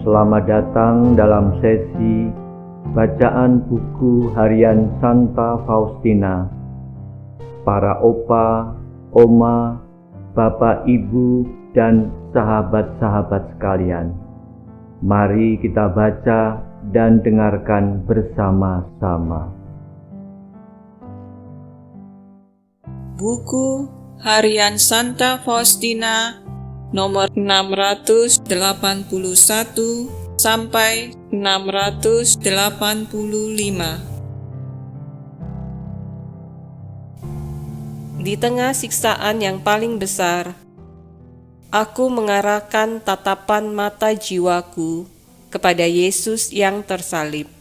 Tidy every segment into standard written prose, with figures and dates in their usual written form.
Selamat datang dalam sesi bacaan buku harian Santa Faustina. Para opa, oma, bapak, ibu, dan sahabat-sahabat sekalian, mari kita baca dan dengarkan bersama-sama. Buku harian Santa Faustina nomor 681 sampai 685. Di tengah siksaan yang paling besar, aku mengarahkan tatapan mata jiwaku kepada Yesus yang tersalib.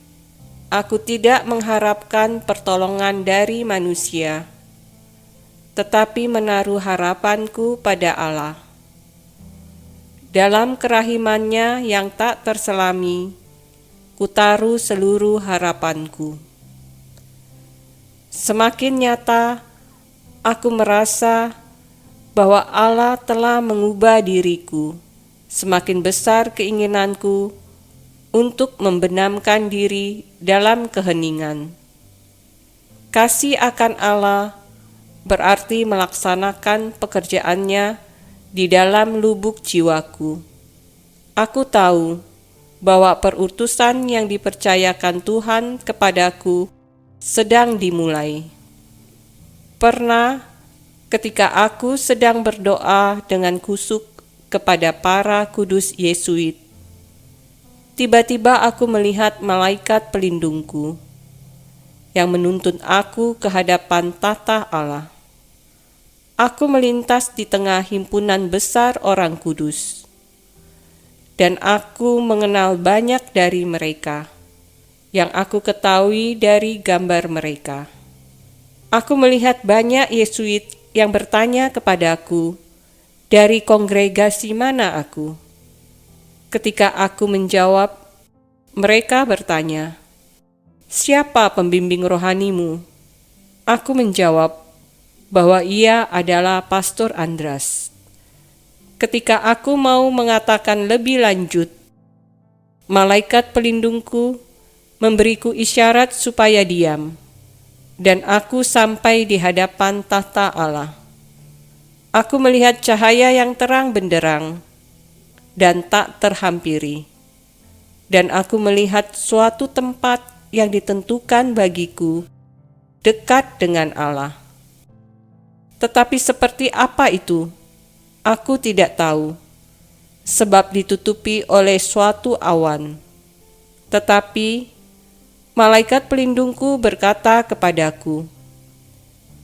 Aku tidak mengharapkan pertolongan dari manusia, tetapi menaruh harapanku pada Allah. Dalam kerahimannya yang tak terselami, kutaruh seluruh harapanku. Semakin nyata, aku merasa bahwa Allah telah mengubah diriku. Semakin besar keinginanku untuk membenamkan diri dalam keheningan. Kasih akan Allah berarti melaksanakan pekerjaannya di dalam lubuk jiwaku. Aku tahu bahwa perutusan yang dipercayakan Tuhan kepadaku sedang dimulai. Pernah ketika aku sedang berdoa dengan kusuk kepada para kudus Yesuit, tiba-tiba aku melihat malaikat pelindungku yang menuntun aku ke hadapan tahta Allah. Aku melintas di tengah himpunan besar orang kudus, dan aku mengenal banyak dari mereka, yang aku ketahui dari gambar mereka. Aku melihat banyak Yesuit yang bertanya kepadaku, dari kongregasi mana aku? Ketika aku menjawab, mereka bertanya, "Siapa pembimbing rohanimu?" Aku menjawab bahwa ia adalah Pastor Andras. Ketika aku mau mengatakan lebih lanjut, malaikat pelindungku memberiku isyarat supaya diam, dan aku sampai di hadapan tahta Allah. Aku melihat cahaya yang terang benderang dan tak terhampiri, dan aku melihat suatu tempat yang ditentukan bagiku dekat dengan Allah. Tetapi seperti apa itu? Aku tidak tahu, sebab ditutupi oleh suatu awan. Tetapi malaikat pelindungku berkata kepadaku,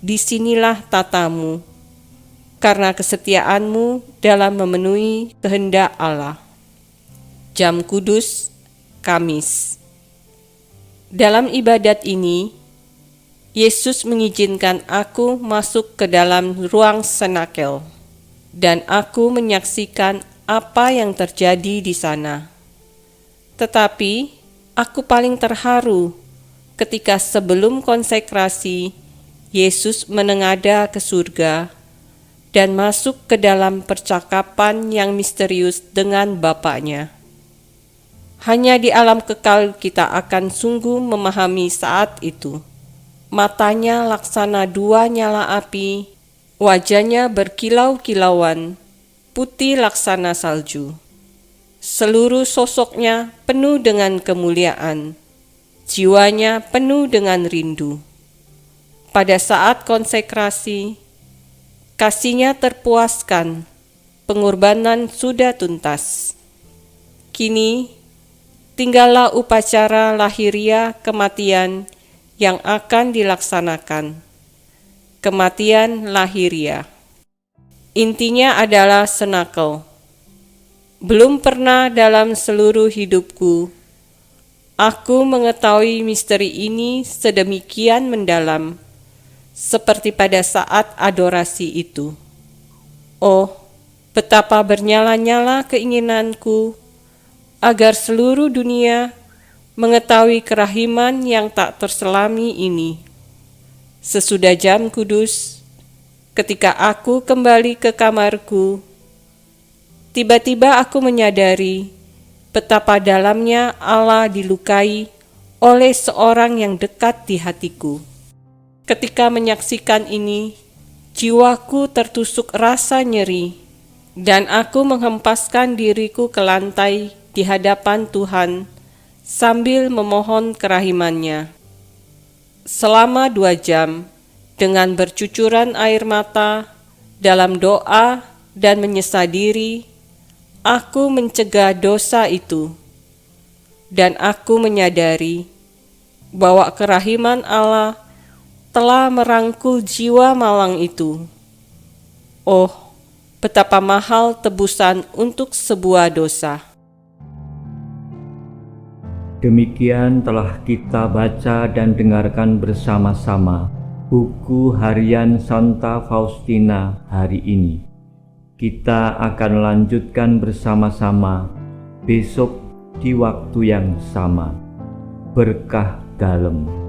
"Disinilah tatamu, karena kesetiaanmu dalam memenuhi kehendak Allah." Jam Kudus, Kamis. Dalam ibadat ini, Yesus mengizinkan aku masuk ke dalam ruang senakel, dan aku menyaksikan apa yang terjadi di sana. Tetapi aku paling terharu ketika sebelum konsekrasi, Yesus menengadah ke surga dan masuk ke dalam percakapan yang misterius dengan Bapa-Nya. Hanya di alam kekal kita akan sungguh memahami saat itu. Matanya laksana dua nyala api, wajahnya berkilau-kilauan, putih laksana salju. Seluruh sosoknya penuh dengan kemuliaan, jiwanya penuh dengan rindu. Pada saat konsekrasi, kasihnya terpuaskan, pengorbanan sudah tuntas. Kini, tinggallah upacara lahiria kematian yang akan dilaksanakan. Kematian lahiria. Intinya adalah senakel. Belum pernah dalam seluruh hidupku aku mengetahui misteri ini sedemikian mendalam, seperti pada saat adorasi itu. Oh, betapa bernyala-nyala keinginanku agar seluruh dunia mengetahui kerahiman yang tak terselami ini. Sesudah jam kudus, ketika aku kembali ke kamarku, tiba-tiba aku menyadari betapa dalamnya Allah dilukai oleh seorang yang dekat di hatiku. Ketika menyaksikan ini, jiwaku tertusuk rasa nyeri, dan aku menghempaskan diriku ke lantai di hadapan Tuhan sambil memohon kerahimannya. Selama 2 jam, dengan bercucuran air mata, dalam doa dan menyesal diri, aku mencegah dosa itu, dan aku menyadari bahwa kerahiman Allah telah merangkul jiwa malang itu. Oh, betapa mahal tebusan untuk sebuah dosa. Demikian telah kita baca dan dengarkan bersama-sama buku harian Santa Faustina hari ini. Kita akan lanjutkan bersama-sama besok di waktu yang sama. Berkah dalam.